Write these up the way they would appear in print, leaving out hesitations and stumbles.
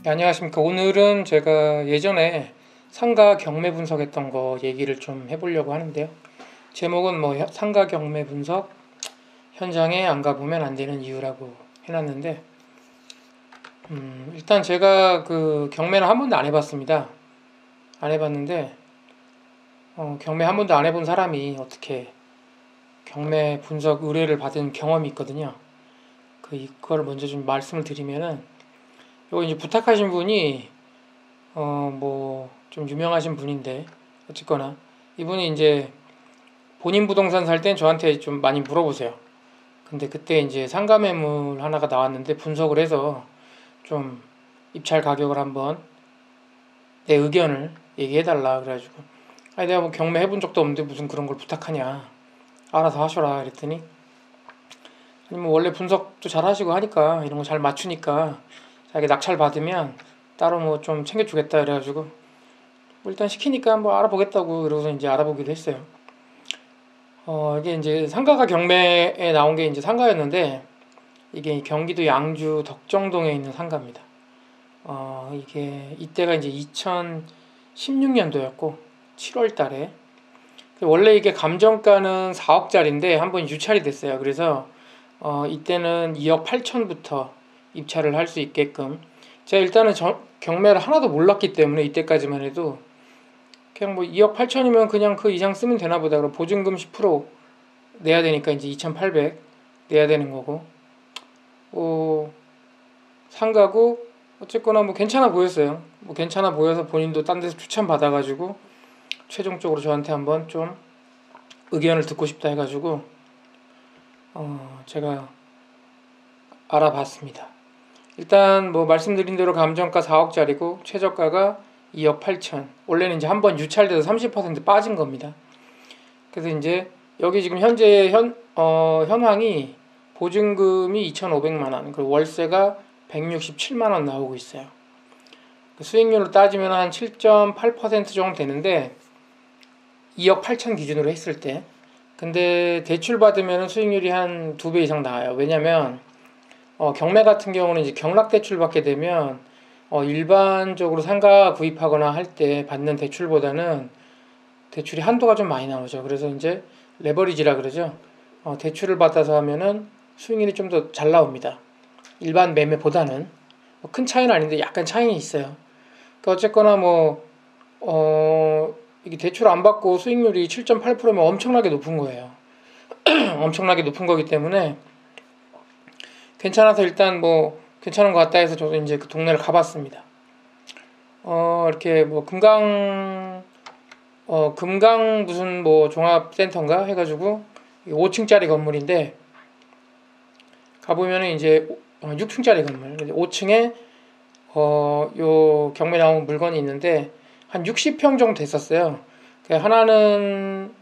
네, 안녕하십니까. 오늘은 제가 예전에 상가 경매 분석했던 거 얘기를 좀 해보려고 하는데요. 제목은 상가 경매 분석 현장에 안 가보면 안 되는 이유라고 해놨는데, 일단 제가 그 경매는 한 번도 안 해봤습니다. 안 해봤는데, 경매 한 번도 안 해본 사람이 어떻게 경매 분석 의뢰를 받은 경험이 있거든요. 이걸 먼저 좀 말씀을 드리면은, 이거 이제 부탁하신 분이 좀 유명하신 분인데, 어쨌거나, 이분이 이제 본인 부동산 살 땐 저한테 좀 많이 물어보세요. 근데 그때 이제 상가 매물 하나가 나왔는데 분석을 해서 좀 입찰 가격을 한번 내 의견을 얘기해달라 그래가지고, 아니, 내가 뭐 경매 해본 적도 없는데 무슨 그런 걸 부탁하냐. 알아서 하셔라. 그랬더니, 아니, 뭐 원래 분석도 잘 하시고 하니까, 이런 거 잘 맞추니까, 자기 낙찰 받으면 따로 뭐 좀 챙겨주겠다. 그래가지고, 뭐 일단 시키니까 뭐 알아보겠다고 그러고서 이제 알아보기로 했어요. 이게 이제 상가가 경매에 나온 게 이제 상가였는데, 이게 경기도 양주 덕정동에 있는 상가입니다. 이게 이때가 이제 2016년도였고 7월 달에, 원래 이게 감정가는 4억짜리인데 한번 유찰이 됐어요. 그래서 이때는 2억 8천부터 입찰을 할 수 있게끔, 제가 일단은 경매를 하나도 몰랐기 때문에 이때까지만 해도 그냥 뭐 2억 8천이면 그냥 그 이상 쓰면 되나 보다. 그럼 보증금 10% 내야 되니까 이제 2,800 내야 되는 거고, 상가고 어쨌거나 뭐 괜찮아 보였어요. 뭐 괜찮아 보여서 본인도 딴 데서 추천 받아가지고 최종적으로 저한테 한번 좀 의견을 듣고 싶다 해가지고 제가 알아봤습니다. 일단 뭐 말씀드린 대로 감정가 4억짜리고 최저가가 2억 8천. 원래는 이제 한번 유찰돼서 30% 빠진 겁니다. 그래서 이제 여기 지금 현재 현황이 보증금이 2,500만 원, 그리고 월세가 167만 원 나오고 있어요. 수익률로 따지면 한 7.8% 정도 되는데 2억 8천 기준으로 했을 때, 근데 대출 받으면 수익률이 한 2배 이상 나와요. 왜냐면 경매 같은 경우는 이제 경락 대출 받게 되면 일반적으로 상가 구입하거나 할 때 받는 대출보다는 대출이 한도가 좀 많이 나오죠. 그래서 이제 레버리지라 그러죠. 대출을 받아서 하면은 수익률이 좀 더 잘 나옵니다. 일반 매매보다는 큰 차이는 아닌데 약간 차이는 있어요. 그러니까 어쨌거나 이게 대출 안 받고 수익률이 7.8%면 엄청나게 높은 거예요. 엄청나게 높은 거기 때문에 괜찮아서 일단 뭐 괜찮은 것 같다 해서 저도 이제 그 동네를 가봤습니다. 이렇게 뭐 금강 무슨 뭐 종합센터인가 해가지고 5층짜리 건물인데, 가보면은 이제 6층짜리 건물, 5층에 요 경매 나온 물건이 있는데 한 60평 정도 됐었어요. 하나는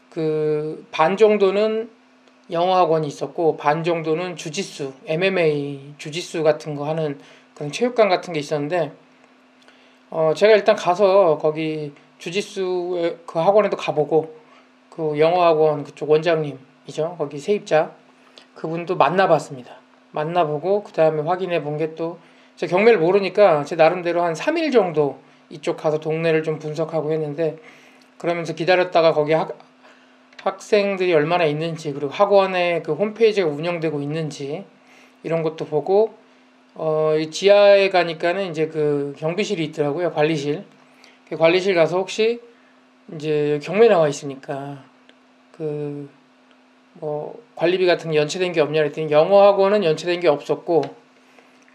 그 반 정도는 영어 학원이 있었고, 반 정도는 주짓수, MMA 주짓수 같은 거 하는 그런 체육관 같은 게 있었는데, 제가 일단 가서 거기 주짓수 그 학원에도 가보고, 그 영어 학원 그쪽 원장님이죠, 거기 세입자 그분도 만나봤습니다. 만나보고 그 다음에 확인해 본 게, 또 제가 경매를 모르니까 제 나름대로 한 3일 정도 이쪽 가서 동네를 좀 분석하고 했는데, 그러면서 기다렸다가 거기 학생들이 얼마나 있는지, 그리고 학원에 그 홈페이지가 운영되고 있는지 이런 것도 보고, 이 지하에 가니까는 이제 그 경비실이 있더라고요. 관리실. 그 관리실 가서 혹시 이제 경매 나와 있으니까 그 뭐 관리비 같은 게 연체된 게 없냐 그랬더니, 영어 학원은 연체된 게 없었고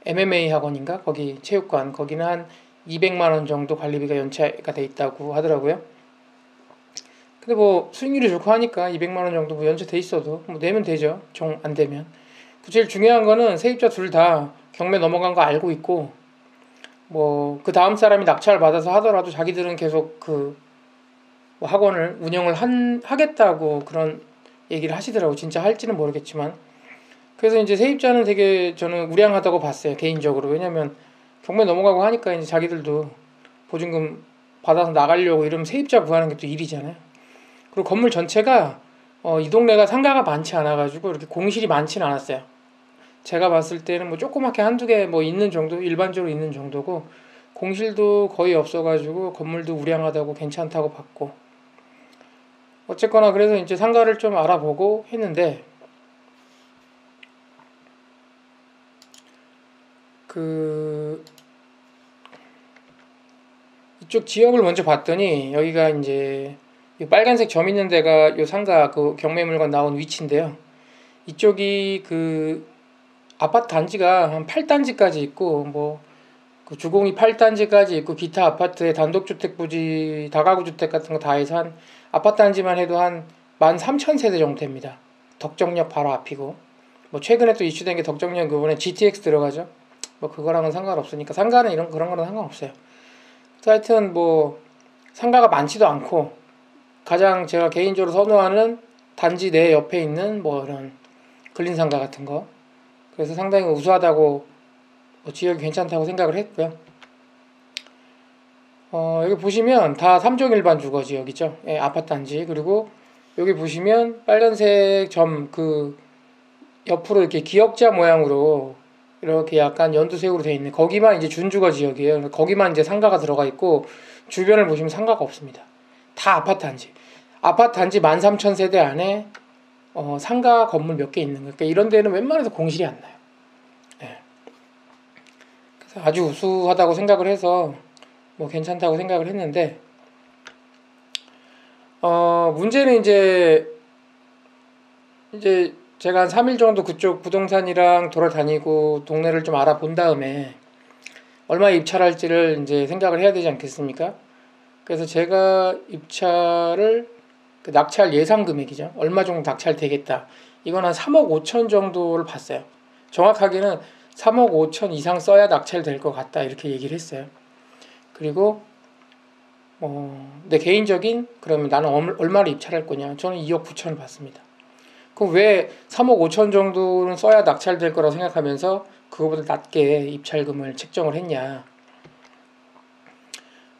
MMA 학원인가 거기 체육관 거기는 한 200만 원 정도 관리비가 연체가 돼 있다고 하더라고요. 근데 뭐 수익률이 좋고 하니까 200만 원 정도 뭐 연체돼 있어도 뭐 내면 되죠. 정 안 되면. 제일 중요한 거는 세입자 둘 다 경매 넘어간 거 알고 있고, 뭐 그 다음 사람이 낙찰 받아서 하더라도 자기들은 계속 그 뭐 학원을 운영을 하겠다고 그런 얘기를 하시더라고. 진짜 할지는 모르겠지만. 그래서 이제 세입자는 되게 저는 우량하다고 봤어요, 개인적으로. 왜냐면 경매 넘어가고 하니까 이제 자기들도 보증금 받아서 나가려고 이러면 세입자 구하는 게 또 일이잖아요. 그리고 건물 전체가 이 동네가 상가가 많지 않아가지고 이렇게 공실이 많지는 않았어요. 제가 봤을 때는 뭐 조그맣게 한두 개 뭐 있는 정도, 일반적으로 있는 정도고, 공실도 거의 없어가지고 건물도 우량하다고 괜찮다고 봤고, 어쨌거나 그래서 이제 상가를 좀 알아보고 했는데, 그 이쪽 지역을 먼저 봤더니 여기가 이제 이 빨간색 점 있는 데가 요 상가 그 경매물건 나온 위치인데요. 이쪽이 그 아파트 단지가 한 8단지까지 있고 뭐 그 주공이 8단지까지 있고 기타 아파트에 단독주택 부지 다가구 주택 같은 거 다 해서 한 아파트 단지만 해도 한 13,000세대 정도 됩니다. 덕정역 바로 앞이고 뭐 최근에 또 이슈된 게 덕정역 그번에 GTX 들어가죠. 뭐 그거랑은 상관없으니까 상가는 이런 그런 거는 상관없어요. 하여튼 뭐 상가가 많지도 않고 가장 제가 개인적으로 선호하는 단지 내 옆에 있는 뭐 이런 근린상가 같은 거 그래서 상당히 우수하다고 뭐 지역이 괜찮다고 생각을 했고요. 여기 보시면 다 3종 일반 주거 지역이죠. 예, 아파트 단지. 그리고 여기 보시면 빨간색 점 그 옆으로 이렇게 기역자 모양으로 이렇게 약간 연두색으로 되어 있는 거기만 이제 준주거 지역이에요. 거기만 이제 상가가 들어가 있고 주변을 보시면 상가가 없습니다. 다 아파트 단지. 아파트 단지 13,000세대 안에 상가 건물 몇 개 있는 거예요. 그러니까 이런 데는 웬만해서 공실이 안 나요. 예. 그래서 아주 우수하다고 생각을 해서 뭐 괜찮다고 생각을 했는데 문제는 이제 제가 한 3일 정도 그쪽 부동산이랑 돌아다니고 동네를 좀 알아본 다음에 얼마에 입찰할지를 이제 생각을 해야 되지 않겠습니까? 그래서 제가 입찰을 그 낙찰 예상 금액이죠. 얼마 정도 낙찰되겠다. 이건 한 3억 5천 정도를 봤어요. 정확하게는 3억 5천 이상 써야 낙찰될 것 같다 이렇게 얘기를 했어요. 그리고 내 개인적인 그러면 나는 얼마를 입찰할 거냐? 저는 2억 9천을 받습니다. 그럼 왜 3억 5천 정도는 써야 낙찰될 거라고 생각하면서 그거보다 낮게 입찰금을 책정을 했냐?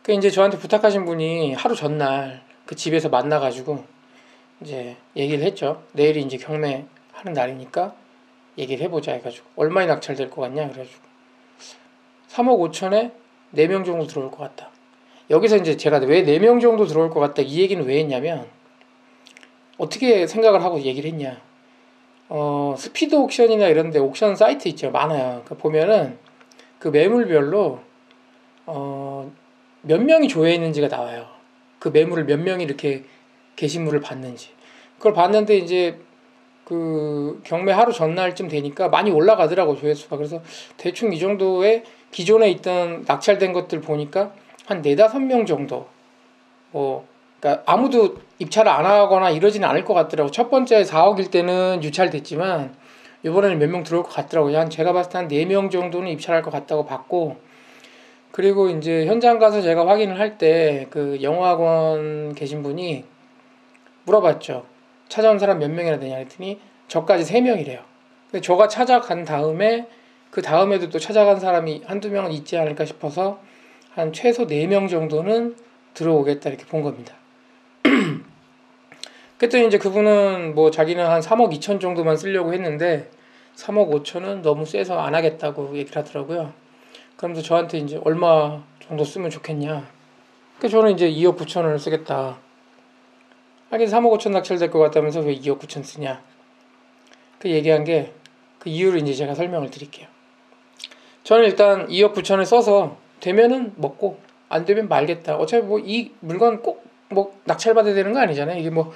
그 이제 저한테 부탁하신 분이 하루 전날 그 집에서 만나가지고 이제 얘기를 했죠. 내일이 이제 경매하는 날이니까 얘기를 해보자 해가지고 얼마에 낙찰될 것 같냐? 그래가지고 3억 5천에 4명 정도 들어올 것 같다. 여기서 이제 제가 왜 4명 정도 들어올 것 같다 이 얘기는 왜 했냐면 어떻게 생각을 하고 얘기를 했냐. 스피드 옥션이나 이런 데 옥션 사이트 있죠. 많아요. 그 보면은 그 매물별로 몇 명이 조회했는지가 나와요. 그 매물을 몇 명이 이렇게 게시물을 봤는지. 그걸 봤는데 이제 그 경매 하루 전날쯤 되니까 많이 올라가더라고 조회수가. 그래서 대충 이 정도의 기존에 있던 낙찰된 것들 보니까 한 4-5명 정도 그러니까 아무도 입찰을 안 하거나 이러지는 않을 것 같더라고. 첫 번째 4억일 때는 유찰됐지만 이번에는 몇 명 들어올 것 같더라고요. 한 제가 봤을 때 한 4명 정도는 입찰할 것 같다고 봤고 그리고 이제 현장 가서 제가 확인을 할 때 그 영어학원 계신 분이 물어봤죠. 찾아온 사람 몇 명이나 되냐 했더니 저까지 3명이래요. 근데 저가 찾아간 다음에 그 다음에도 또 찾아간 사람이 한두 명은 있지 않을까 싶어서 한 최소 4명 정도는 들어오겠다 이렇게 본 겁니다. 그랬더니 이제 그분은 뭐 자기는 한 3억 2천 정도만 쓰려고 했는데 3억 5천은 너무 세서 안 하겠다고 얘기를 하더라고요. 그러면서 저한테 이제 얼마 정도 쓰면 좋겠냐. 그래서 저는 이제 2억 9천을 쓰겠다. 하긴 3억 5천 낙찰될 것 같다면서 왜 2억 9천 쓰냐. 그 얘기한 게 그 이유를 이제 제가 설명을 드릴게요. 저는 일단 2억 9천을 써서 되면은 먹고 안 되면 말겠다. 어차피 뭐 이 물건 꼭 뭐 낙찰받아야 되는 거 아니잖아요. 이게 뭐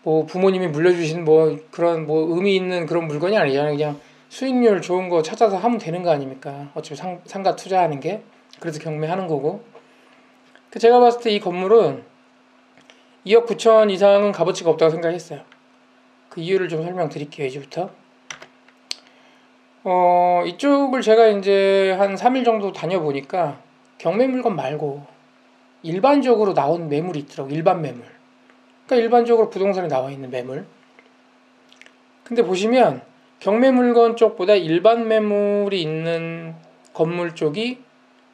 부모님이 물려주신 뭐 그런 뭐 의미 있는 그런 물건이 아니잖아요. 그냥 수익률 좋은 거 찾아서 하면 되는 거 아닙니까? 어차피 상가 투자하는 게 그래서 경매하는 거고. 제가 봤을 때 이 건물은 2억 9천 이상은 값어치가 없다고 생각했어요. 그 이유를 좀 설명드릴게요. 이제부터. 이쪽을 제가 이제 한 3일 정도 다녀보니까 경매 물건 말고 일반적으로 나온 매물이 있더라고. 일반 매물. 그러니까 일반적으로 부동산에 나와 있는 매물. 근데 보시면 경매 물건 쪽보다 일반 매물이 있는 건물 쪽이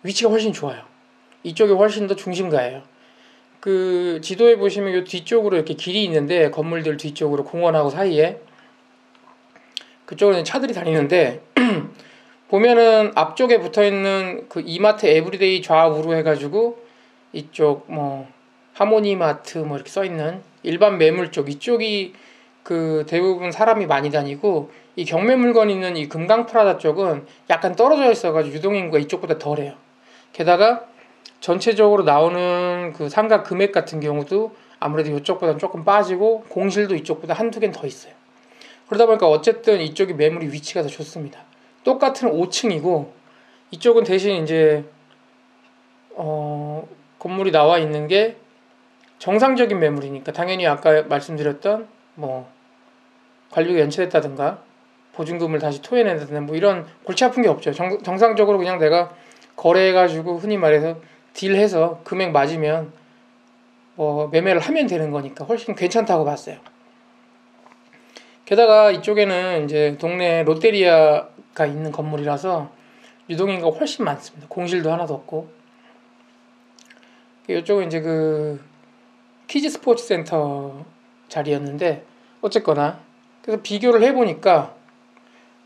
위치가 훨씬 좋아요. 이쪽이 훨씬 더 중심가예요. 그 지도에 보시면 이 뒤쪽으로 이렇게 길이 있는데 건물들 뒤쪽으로 공원하고 사이에 그쪽으로 차들이 다니는데 보면은 앞쪽에 붙어있는 그 이마트 에브리데이 좌우로 해가지고 이쪽 뭐 하모니마트 뭐 이렇게 써있는 일반 매물 쪽 이쪽이 그 대부분 사람이 많이 다니고, 이 경매 물건 있는 이 금강프라자 쪽은 약간 떨어져 있어가지고 유동인구가 이쪽보다 덜해요. 게다가 전체적으로 나오는 그 상가 금액 같은 경우도 아무래도 이쪽보다 조금 빠지고 공실도 이쪽보다 한두 개는 더 있어요. 그러다 보니까 어쨌든 이쪽이 매물이 위치가 더 좋습니다. 똑같은 5층이고 이쪽은 대신 이제 건물이 나와 있는 게 정상적인 매물이니까 당연히 아까 말씀드렸던 뭐 관리비가 연체됐다든가 보증금을 다시 토해낸다든가 뭐 이런 골치 아픈 게 없죠. 정상적으로 그냥 내가 거래해가지고 흔히 말해서 딜해서 금액 맞으면 뭐 매매를 하면 되는 거니까 훨씬 괜찮다고 봤어요. 게다가 이쪽에는 이제 동네 롯데리아가 있는 건물이라서 유동인구가 훨씬 많습니다. 공실도 하나도 없고. 이쪽은 이제 그 키즈 스포츠 센터 자리였는데 어쨌거나 그래서 비교를 해보니까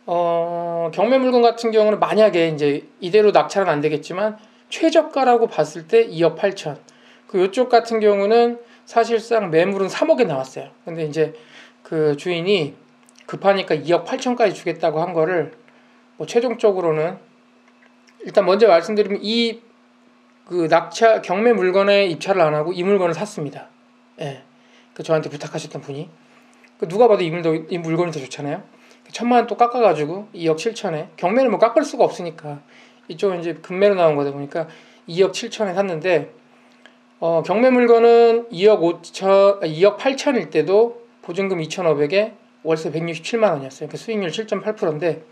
경매 물건 같은 경우는 만약에 이제 이대로 낙찰은 안 되겠지만 최저가라고 봤을 때 2억 8천. 그 이쪽 같은 경우는 사실상 매물은 3억에 나왔어요. 근데 이제 그 주인이 급하니까 2억 8천까지 주겠다고 한 거를 뭐 최종적으로는 일단 먼저 말씀드리면 이 그 낙찰 경매 물건에 입찰을 안 하고 이 물건을 샀습니다. 예. 그 저한테 부탁하셨던 분이 그 누가 봐도 이 물건이 더 좋잖아요. 1,000만 원 또 깎아가지고 2억 7천에 경매는 뭐 깎을 수가 없으니까 이쪽은 이제 금매로 나온 거다 보니까 2억 7천에 샀는데 경매 물건은 2억 8천일 때도 보증금 2,500에 월세 167만 원이었어요. 그 수익률 7.8%인데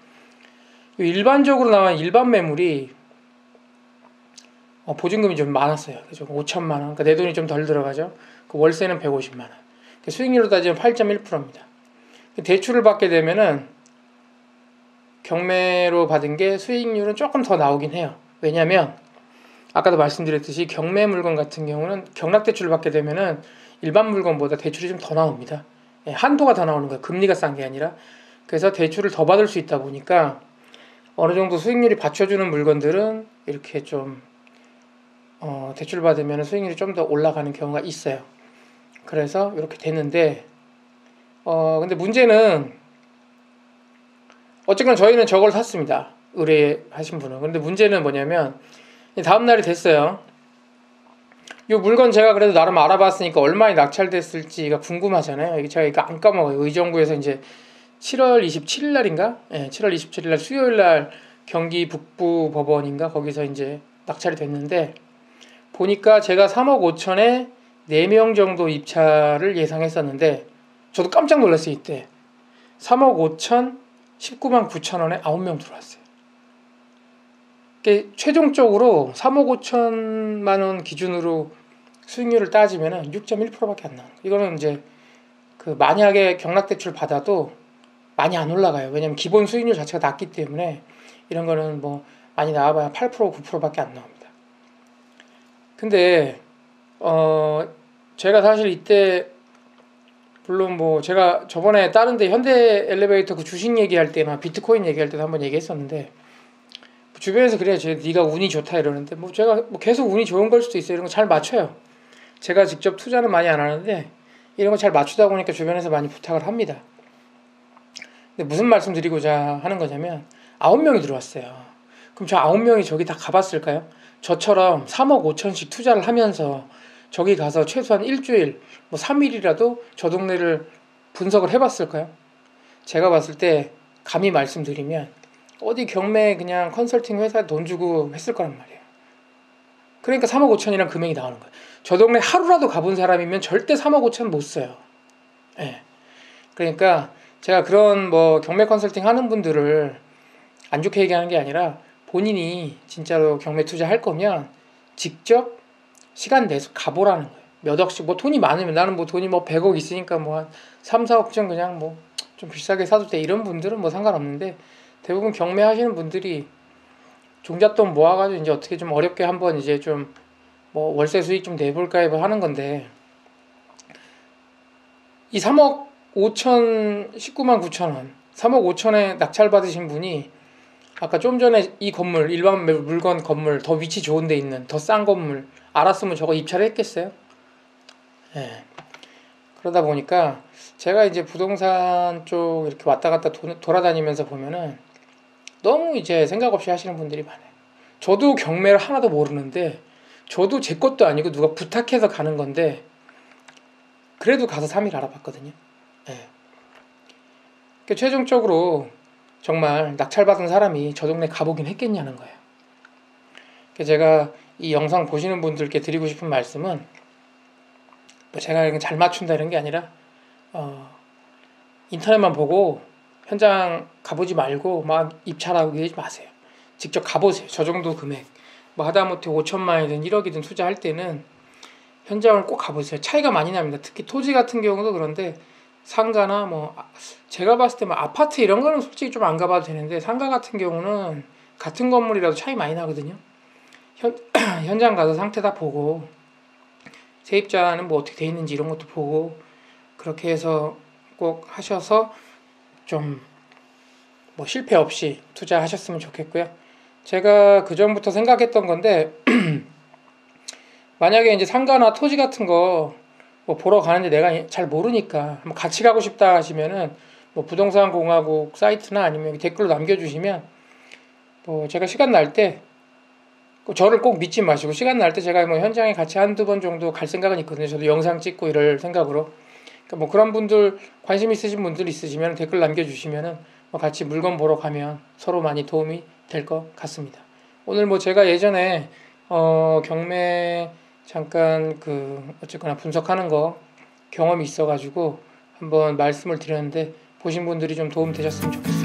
일반적으로 나온 일반 매물이 보증금이 좀 많았어요. 그죠? 5천만 원. 그러니까 내 돈이 좀 덜 들어가죠. 그 월세는 150만 원. 수익률로 따지면 8.1%입니다. 대출을 받게 되면은 경매로 받은 게 수익률은 조금 더 나오긴 해요. 왜냐면 아까도 말씀드렸듯이 경매 물건 같은 경우는 경락대출을 받게 되면은 일반 물건보다 대출이 좀 더 나옵니다. 한도가 더 나오는 거예요. 금리가 싼 게 아니라. 그래서 대출을 더 받을 수 있다 보니까 어느 정도 수익률이 받쳐주는 물건들은 이렇게 좀 대출 받으면 수익률이 좀 더 올라가는 경우가 있어요. 그래서 이렇게 됐는데 근데 문제는 어쨌건 저희는 저걸 샀습니다. 의뢰하신 분은. 근데 문제는 뭐냐면 다음날이 됐어요. 이 물건 제가 그래도 나름 알아봤으니까 얼마에 낙찰됐을지가 궁금하잖아요. 제가 이거 안 까먹어요. 의정부에서 이제 7월 27일 날인가? 네, 7월 27일 날 수요일 날 경기 북부 법원인가? 거기서 이제 낙찰이 됐는데 보니까 제가 3억 5천에 4명 정도 입찰을 예상했었는데 저도 깜짝 놀랐어요. 이때 3억 5천 19만 9천 원에 9명 들어왔어요. 최종적으로 3억 5천만 원 기준으로 수익률을 따지면 6.1%밖에 안 나와요. 이거는 이제 그 만약에 경락대출 받아도 많이 안 올라가요. 왜냐면 기본 수익률 자체가 낮기 때문에 이런 거는 뭐 많이 나와봐야 8% 9%밖에 안 나옵니다. 근데 제가 사실 이때 물론 뭐 제가 저번에 다른데 현대 엘리베이터 그 주식 얘기할 때나 비트코인 얘기할 때도 한번 얘기했었는데 주변에서 그래요. 네가 운이 좋다 이러는데 뭐 제가 뭐 계속 운이 좋은 걸 수도 있어요. 이런 거 잘 맞춰요. 제가 직접 투자는 많이 안 하는데 이런 거 잘 맞추다 보니까 주변에서 많이 부탁을 합니다. 근데 무슨 말씀 드리고자 하는 거냐면 9명이 들어왔어요. 그럼 저 9명이 저기 다 가봤을까요? 저처럼 3억 5천씩 투자를 하면서 저기 가서 최소한 일주일, 뭐 3일이라도 저 동네를 분석을 해봤을까요? 제가 봤을 때 감히 말씀드리면 어디 경매 그냥 컨설팅 회사에 돈 주고 했을 거란 말이에요. 그러니까 3억 5천이란 금액이 나오는 거예요. 저 동네 하루라도 가본 사람이면 절대 3억 5천 못 써요. 네. 그러니까 제가 그런 뭐 경매 컨설팅 하는 분들을 안 좋게 얘기하는 게 아니라 본인이 진짜로 경매 투자할 거면 직접 시간 내서 가보라는 거예요. 몇 억씩 뭐 돈이 많으면 나는 뭐 돈이 뭐 100억 있으니까 뭐 한 3, 4억 좀 그냥 뭐 좀 비싸게 사도 돼 이런 분들은 뭐 상관없는데 대부분 경매 하시는 분들이 종잣돈 모아가지고 이제 어떻게 좀 어렵게 한번 이제 좀 뭐 월세 수익 좀 내볼까 해서 하는 건데 이 3억 5천 19만 9천 원 3억 5천에 낙찰 받으신 분이 아까 좀 전에 이 건물 일반 물건 건물 더 위치 좋은 데 있는 더 싼 건물 알았으면 저거 입찰을 했겠어요? 예. 그러다 보니까 제가 이제 부동산 쪽 이렇게 왔다 갔다 돌아다니면서 보면은 너무 이제 생각 없이 하시는 분들이 많아요. 저도 경매를 하나도 모르는데 저도 제 것도 아니고 누가 부탁해서 가는 건데 그래도 가서 3일 알아봤거든요. 예. 그러니까 최종적으로 정말 낙찰받은 사람이 저 동네 가보긴 했겠냐는 거예요. 그러니까 제가 이 영상 보시는 분들께 드리고 싶은 말씀은 뭐 제가 잘 맞춘다 이런 게 아니라 인터넷만 보고 현장 가보지 말고 막 입찰하고 이러지 마세요. 직접 가보세요. 저 정도 금액 뭐 하다못해 5천만 원이든 1억이든 투자할 때는 현장을 꼭 가보세요. 차이가 많이 납니다. 특히 토지 같은 경우도 그런데 상가나 뭐 제가 봤을 때 뭐 아파트 이런 거는 솔직히 좀 안 가봐도 되는데 상가 같은 경우는 같은 건물이라도 차이 많이 나거든요. 현장 가서 상태 다 보고 세입자는 뭐 어떻게 돼 있는지 이런 것도 보고 그렇게 해서 꼭 하셔서 좀 뭐 실패 없이 투자하셨으면 좋겠고요. 제가 그 전부터 생각했던 건데 만약에 이제 상가나 토지 같은 거 뭐 보러 가는데 내가 잘 모르니까 한번 같이 가고 싶다 하시면은 뭐 부동산 공화국 사이트나 아니면 댓글로 남겨주시면 뭐 제가 시간 날 때 저를 꼭 믿지 마시고 시간 날 때 제가 뭐 현장에 같이 한두 번 정도 갈 생각은 있거든요. 저도 영상 찍고 이럴 생각으로. 그러니까 뭐 그런 분들 관심 있으신 분들 있으시면 댓글 남겨주시면은 뭐 같이 물건 보러 가면 서로 많이 도움이 될 것 같습니다. 오늘 뭐 제가 예전에 경매 잠깐 어쨌거나 분석하는 거 경험이 있어가지고 한번 말씀을 드렸는데 보신 분들이 좀 도움 되셨으면 좋겠습니다.